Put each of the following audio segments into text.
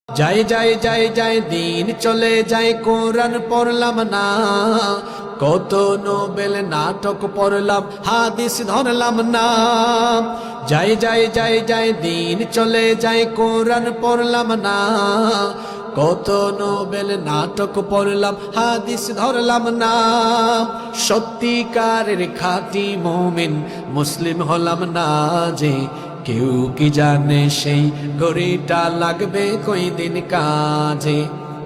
যাই যাই যাই যাই দিন চলে যায় কোরআন পড়লাম না, কত নোবেল নাটক পড়লাম হাদিস ধরলাম না। যাই যাই যাই যাই দিন চলে যায় কোরআন পড়লাম না, কত নোবেল নাটক পড়লাম হাদিস ধরলাম না। সত্যিকারের খাঁটি মুমিন মুসলিম হলাম না যে, কেউ কি জানে সেই ঘড়িটা লাগবে কই দিন কাজে।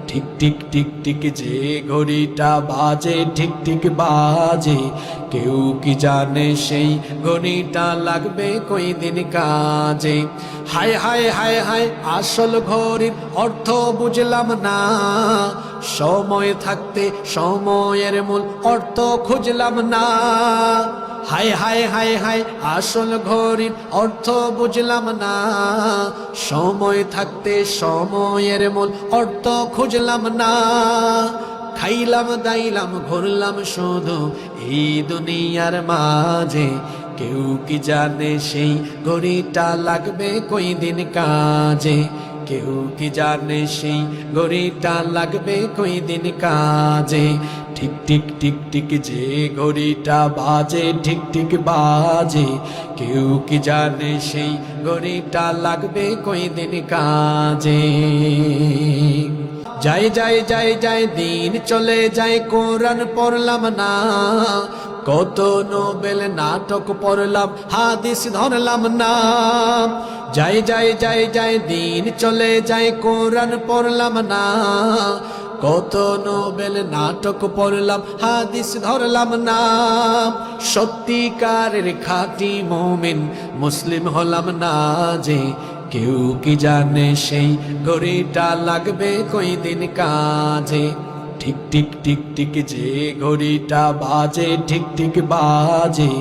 ঠিক টিক টিক টিক যে ঘড়িটা বাজে ঠিক ঠিক বাজে, কেউ কি জানে সেই ঘড়িটা লাগবে কই দিন কাজে। হায় হায় হায় হায় আসল ঘড়ির অর্থ বুঝলাম না, সময় থাকতে সময়ের মূল অর্থ খুঁজলাম না। হায় হায় হায় হায় আসল ঘড়ির অর্থ বুঝলাম না, সময় থাকতে সময়ের মূল অর্থ খুঁজলাম না। খাইলাম দাইলাম ঘুরলাম শুধু এই দুনিয়ার মাঝে, কেউ কি জানে সেই ঘড়িটা লাগবে কই দিন কাজে। কেউ কি জানে সেই ঘড়িটা লাগবে কই দিন কাজে। ঠিক টিক টিক টিক যে ঘড়িটা বাজে ঠিক ঠিক বাজে, কেউ কি জানে সেই ঘড়িটা লাগবে কই দিন কাজে। যাই যাই যাই যাই দিন চলে যায় কোরআন পড়লাম না, কত নোবেল নাটক পড়লাম হাদিস ধরলাম না। যাই যাই যাই যাই দিন চলে যায় কোরআন পড়লাম না, কত নোবেল নাটক পড়লাম হাদিস ধরলাম না। সত্যিকারের খাঁটি মুমিন মুসলিম হলাম না যে, কেউ কি জানে সেই ঘড়িটা লাগবে কই দিন কাজে। ঠিক টিক টিক টিক যে ঘড়িটা বাজে ঠিক ঠিক বাজে,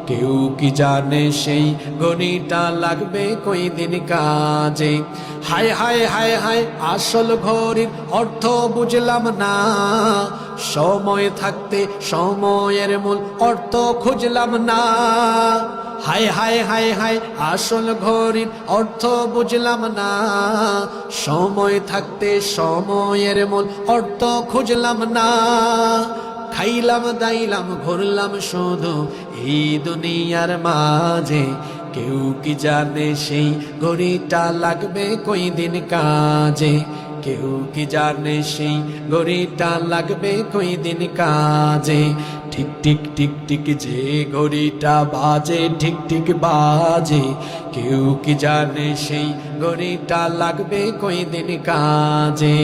কেউ কি জানে সেই ঘড়িটা লাগবে কই দিন কাজে। হায় হায় হায় হায় আসল ঘড়ির অর্থ বুঝলাম না, সময় থাকতে সময়ের মূল অর্থ খুঁজলাম না। হায় হায় হায় হায় আসল ঘড়ির অর্থ বুঝলাম না, সময় থাকতে সময়ের মূল অর্থ খুঁজলাম না। খাইলাম দাইলাম ঘুরলাম শুধু এই দুনিয়ার মাঝে, কেউ কি জানে সেই ঘড়িটা লাগবে কই দিন কাজে। কেউ কি জানে সেই ঘড়িটা লাগবে কই দিন কাজে। ঠিক টিক টিক টিক যে ঘড়িটা বাজে ঠিক ঠিক বাজে, কেউ কি জানে সেই ঘড়িটা লাগবে কই দিন কাজে।